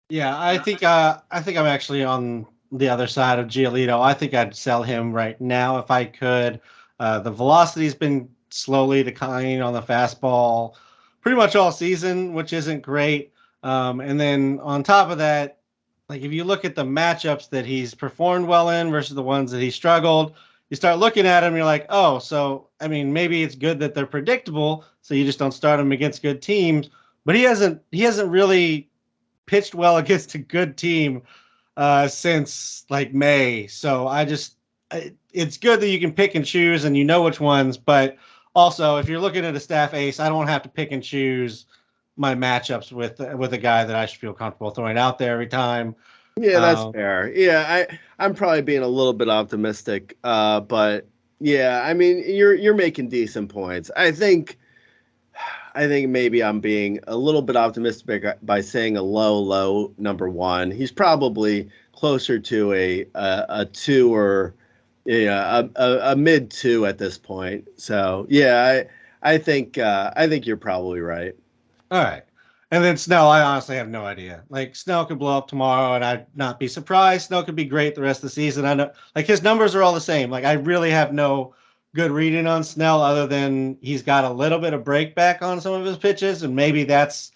Yeah, I think I'm actually on the other side of Giolito. I think I'd sell him right now if I could. The velocity's been slowly declining on the fastball pretty much all season, which isn't great. And then on top of that, like if you look at the matchups that he's performed well in versus the ones that he struggled, you start looking at him, you're like, oh, so I mean, maybe it's good that they're predictable, so you just don't start him against good teams. But he hasn't really pitched well against a good team since like May. So it's good that you can pick and choose and you know which ones. But also, if you're looking at a staff ace, I don't have to pick and choose my matchups with a guy that I should feel comfortable throwing out there every time. Yeah, that's Um, fair. Yeah, I'm probably being a little bit optimistic, but yeah, I mean you're making decent points. I think maybe I'm being a little bit optimistic by saying a low number one. He's probably closer to a two or a mid two at this point. So yeah, I think you're probably right. All right. And then Snell, I honestly have no idea. Like Snell could blow up tomorrow and I'd not be surprised. Snell could be great the rest of the season. I know like his numbers are all the same. Like I really have no good reading on Snell other than he's got a little bit of break back on some of his pitches and maybe that's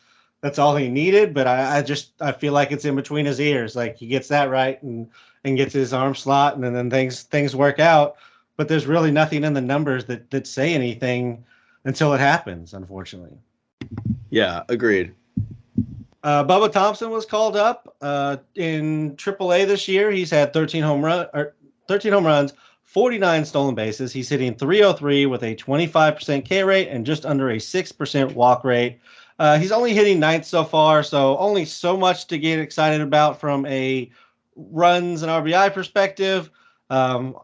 all he needed. But I feel like it's in between his ears. Like he gets that right and gets his arm slot and then things work out. But there's really nothing in the numbers that say anything until it happens, unfortunately. Yeah, agreed. Bubba Thompson was called up in AAA this year. He's had 13 home runs, 49 stolen bases. He's hitting 303 with a 25% K rate and just under a 6% walk rate. He's only hitting ninth so far, so only so much to get excited about from a runs and RBI perspective on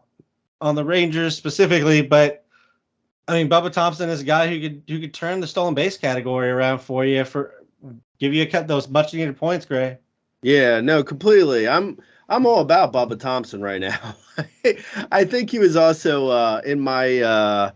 the Rangers specifically. But I mean, Bubba Thompson is a guy who could turn the stolen base category around for you give you those much needed points, Gray. Yeah, no, completely. I'm all about Bubba Thompson right now. I think he was also in my I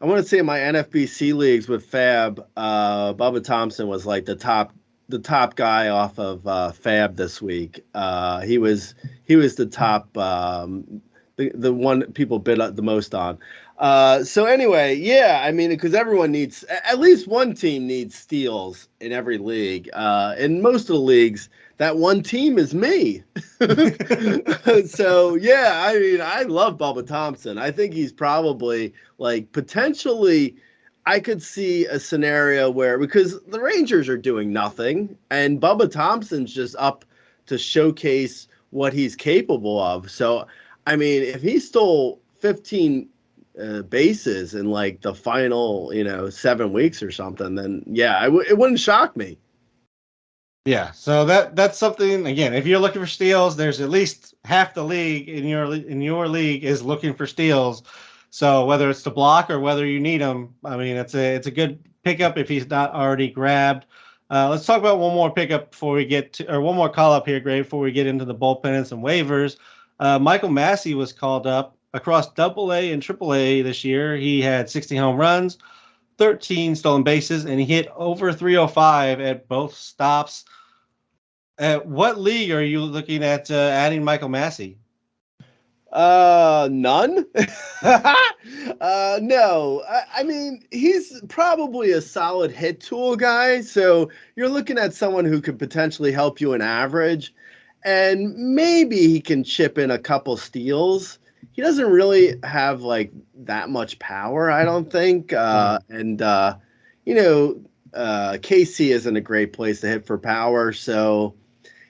want to say in my NFBC leagues with Fab. Bubba Thompson was like the top guy off of Fab this week. He was the top the one people bid the most on. So anyway, yeah, I mean, because everyone needs, at least one team needs steals in every league. In most of the leagues, that one team is me. So yeah, I mean, I love Bubba Thompson. I think he's probably like potentially, I could see a scenario where, because the Rangers are doing nothing and Bubba Thompson's just up to showcase what he's capable of. So, I mean, if he stole 15 bases in like the final, 7 weeks or something, then yeah, it wouldn't shock me. Yeah, so that's something. Again, if you're looking for steals, there's at least half the league in your league is looking for steals. So whether it's to block or whether you need them, I mean, it's a good pickup if he's not already grabbed. Let's talk about one more pickup before we get to, or one more call up here, Gray, before we get into the bullpen and some waivers. Michael Massey was called up across AA and AAA this year. He had 60 home runs, 13 stolen bases, and he hit over 305 at both stops. What league are you looking at adding Michael Massey? None. No. I mean, he's probably a solid hit tool guy. So you're looking at someone who could potentially help you in average, and maybe he can chip in a couple steals. He doesn't really have like that much power, I don't think. KC isn't a great place to hit for power. So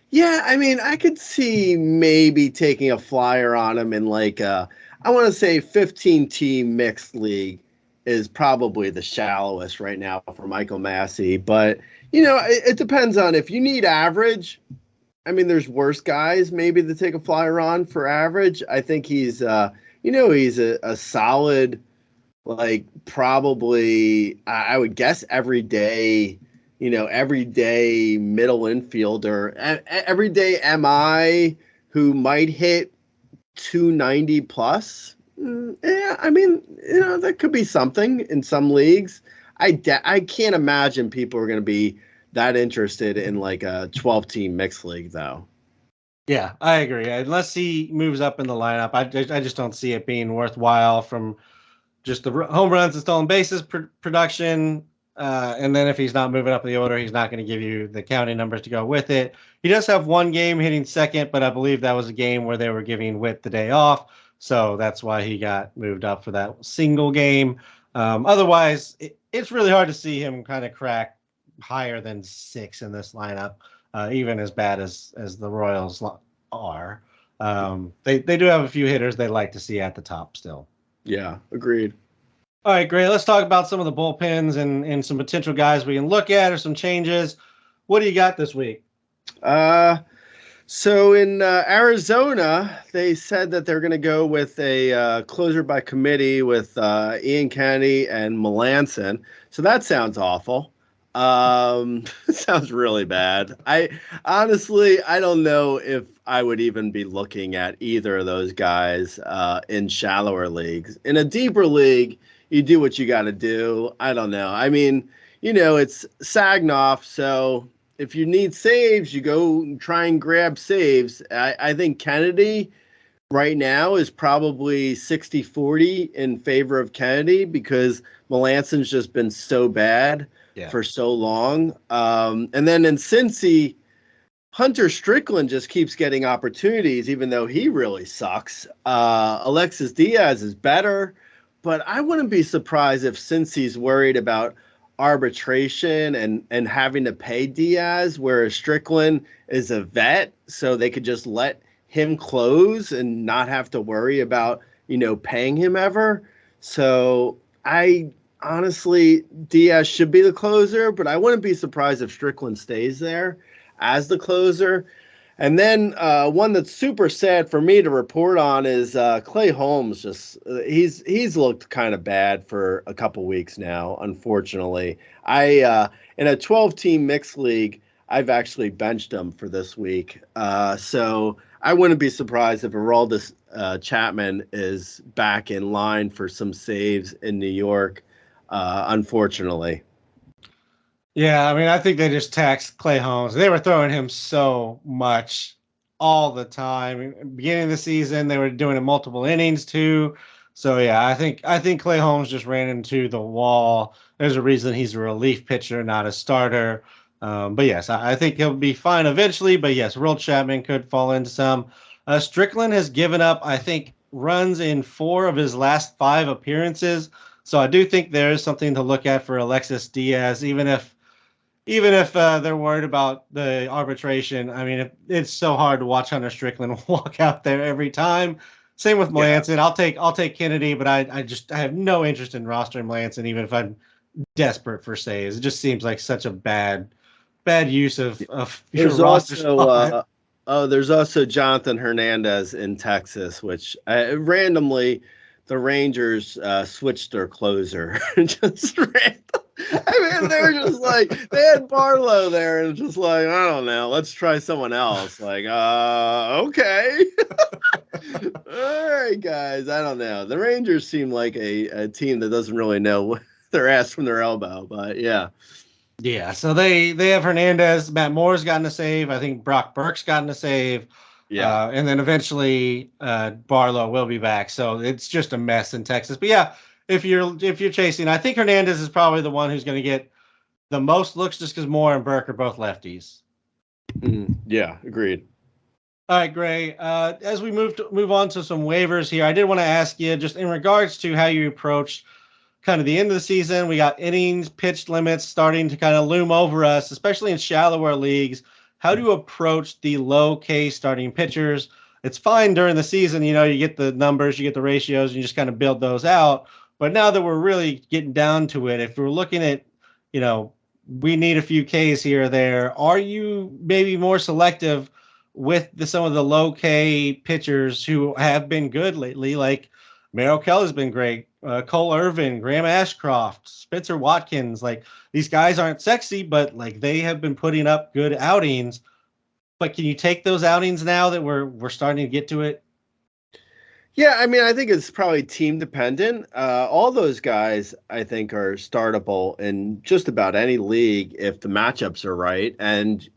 yeah, I mean, I could see maybe taking a flyer on him in like I want to say 15-team mixed league is probably the shallowest right now for Michael Massey. But, it depends on if you need average. I mean, there's worse guys maybe to take a flyer on for average. I think he's he's a solid, like probably, I would guess everyday middle infielder, everyday MI who might hit 290 plus. Yeah, I mean, that could be something in some leagues. I can't imagine people are going to be that interested in like a 12-team mixed league, though. Yeah, I agree. Unless he moves up in the lineup, I just don't see it being worthwhile from just the home runs and stolen bases production. And then if he's not moving up the order, he's not going to give you the counting numbers to go with it. He does have one game hitting second, but I believe that was a game where they were giving Witt the day off. So that's why he got moved up for that single game. Otherwise, it's really hard to see him kind of crack higher than 6 in this lineup, even as bad as the Royals are. They do have a few hitters they like to see at the top still. Yeah, agreed. All right, great. Let's talk about some of the bullpens and some potential guys we can look at or some changes. What do you got this week? So in Arizona, they said that they're going to go with a closer by committee with Ian Kennedy and Melanson. So that sounds awful. Sounds really bad. I don't know if I would even be looking at either of those guys in shallower leagues. In a deeper league, you do what you got to do. I don't know. I mean, it's Sagnoff. So if you need saves, you go try and grab saves. I think Kennedy right now is probably 60-40 in favor of Kennedy because Melanson's just been so bad for so long. And then in Cincy, Hunter Strickland just keeps getting opportunities, even though he really sucks. Alexis Diaz is better, but I wouldn't be surprised if Cincy's worried about arbitration and having to pay Diaz, whereas Strickland is a vet, so they could just let him close and not have to worry about, paying him ever. So I honestly, Diaz should be the closer, but I wouldn't be surprised if Strickland stays there as the closer. And then one that's super sad for me to report on is Clay Holmes. Just he's looked kind of bad for a couple weeks now, unfortunately. I in a 12-team mixed league, I've actually benched him for this week. So I wouldn't be surprised if Aroldis Chapman is back in line for some saves in New York, unfortunately. Yeah, I mean, I think they just taxed Clay Holmes. They were throwing him so much all the time. Beginning of the season, they were doing it multiple innings too. So yeah, I think Clay Holmes just ran into the wall. There's a reason he's a relief pitcher, not a starter. But yes, I think he'll be fine eventually. But yes, World Chapman could fall into some. Strickland has given up, I think, runs in 4 of his last 5 appearances. So I do think there is something to look at for Alexis Diaz, even if they're worried about the arbitration. I mean, it's so hard to watch Hunter Strickland walk out there every time. Same with Melanson. I'll take Kennedy, but I have no interest in rostering Melanson, even if I'm desperate for saves. It just seems like such a bad use of your roster spot. There's also Jonathan Hernandez in Texas, which randomly the Rangers switched their closer. Just random. I mean, they were just like, they had Barlow there and just like, I don't know, let's try someone else. Like, okay. All right, guys. I don't know. The Rangers seem like a team that doesn't really know their ass from their elbow, but yeah. Yeah, so they have Hernandez. Matt Moore's gotten a save. I think Brock Burke's gotten a save. Yeah. And then eventually Barlow will be back. So it's just a mess in Texas. But yeah, if you're chasing, I think Hernandez is probably the one who's going to get the most looks just because Moore and Burke are both lefties. Yeah, agreed. All right, Gray. As we move on to some waivers here, I did want to ask you just in regards to how you approached kind of the end of the season. We got innings, pitched limits starting to kind of loom over us, especially in shallower leagues. How do you approach the low K starting pitchers? It's fine during the season, you get the numbers, you get the ratios, and you just kind of build those out. But now that we're really getting down to it, if we're looking at, we need a few Ks here or there, are you maybe more selective with some of the low K pitchers who have been good lately? Like Merrill Kelly's been great. Cole Irvin, Graham Ashcroft, Spencer Watkins, like these guys aren't sexy, but like they have been putting up good outings. But can you take those outings now that we're starting to get to it? Yeah, I mean, I think it's probably team dependent. All those guys, I think, are startable in just about any league if the matchups are right. And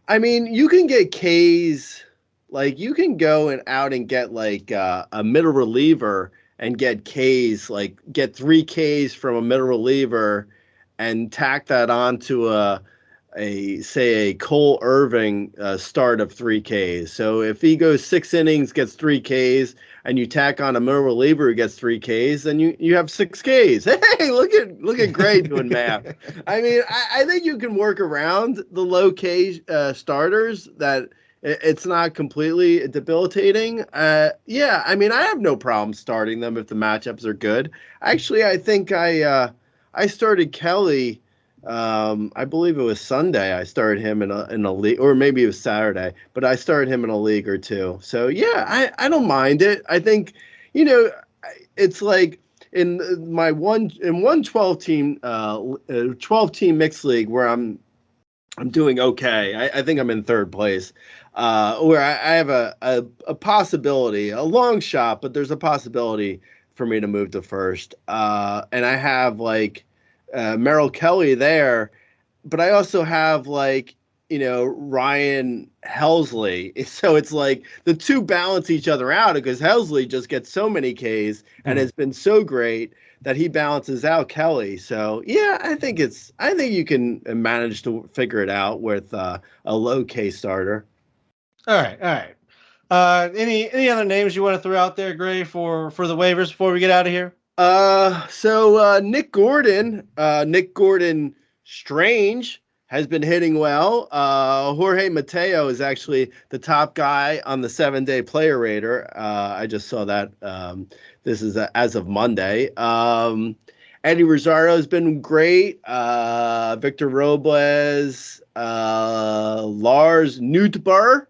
I mean, you can get Ks, like you can go and out and get like a middle reliever and get Ks, like get 3 Ks from a middle reliever and tack that onto a Cole Irving start of 3 Ks. So if he goes 6 innings, gets 3 Ks, and you tack on a middle reliever who gets 3 Ks, then you have 6 Ks. Hey, look at Gray doing math. I mean, I think you can work around the low K starters that it's not completely debilitating. Yeah, I mean, I have no problem starting them if the matchups are good. Actually, I think I started Kelly. I believe it was Sunday. I started him in a league, or maybe it was Saturday, but I started him in a league or two. So yeah, I don't mind it. I think, it's like in my one 12 team 12 team mixed league where I'm doing okay. I think I'm in 3rd place. Where I have a possibility, a long shot, but there's a possibility for me to move to first. And I have like Merrill Kelly there, but I also have like, Ryan Helsley. So it's like the two balance each other out because Helsley just gets so many Ks and has been so great that he balances out Kelly. So yeah, I think you can manage to figure it out with a low K starter. All right. Any other names you want to throw out there, Gray, for the waivers before we get out of here? So Nick Gordon Strange has been hitting well. Jorge Mateo is actually the top guy on the 7-day player rater. I just saw that. This is as of Monday. Eddie Rosario has been great. Victor Robles, Lars Nootbaar.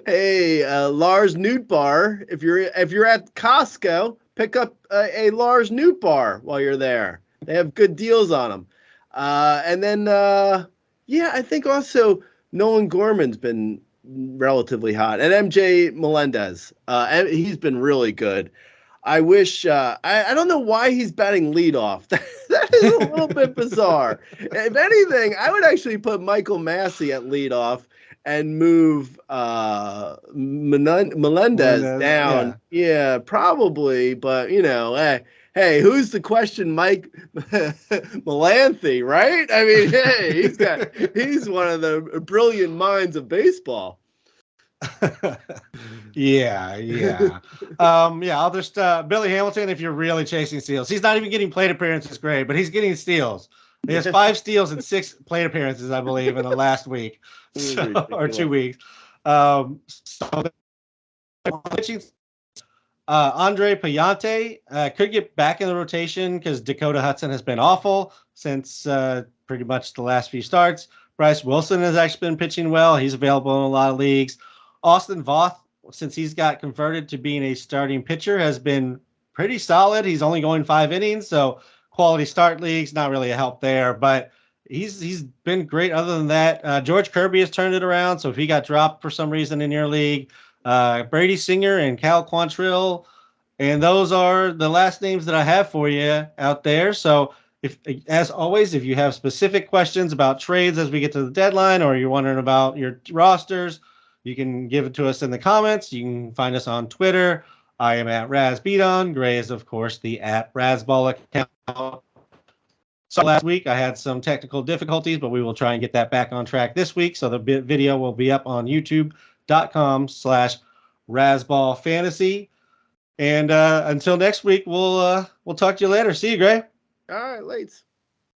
Hey, Lars Nootbaar. If you're at Costco, pick up a Lars Nootbaar while you're there. They have good deals on them. And then, I think also Nolan Gorman's been relatively hot, and MJ Melendez. He's been really good. I wish I don't know why he's batting leadoff. That is a little bit bizarre. If anything, I would actually put Michael Massey at leadoff and move Melendez down. Yeah, probably. But hey, who's to question Mike Melanthe, right? I mean, hey, he's one of the brilliant minds of baseball. Yeah. I'll just Billy Hamilton, if you're really chasing steals. He's not even getting plate appearances, great, but he's getting steals. He has 5 steals and 6 plate appearances, I believe, in the last week or 2 weeks. Andre Payante could get back in the rotation because Dakota Hudson has been awful since pretty much the last few starts. Bryce Wilson has actually been pitching well. He's available in a lot of leagues. Austin Voth, since he's got converted to being a starting pitcher, has been pretty solid. He's only going 5 innings, so quality start leagues, not really a help there. But he's been great other than that. George Kirby has turned it around, so if he got dropped for some reason in your league, Brady Singer and Cal Quantrill, and those are the last names that I have for you out there. So as always, if you have specific questions about trades as we get to the deadline, or you're wondering about your rosters, you can give it to us in the comments. You can find us on Twitter. I am at RazBeaton. Gray is, of course, the at Razball account. So last week I had some technical difficulties, but we will try and get that back on track this week. So the video will be up on youtube.com/RazballFantasy. And until next week, we'll talk to you later. See you, Gray. All right, Lates.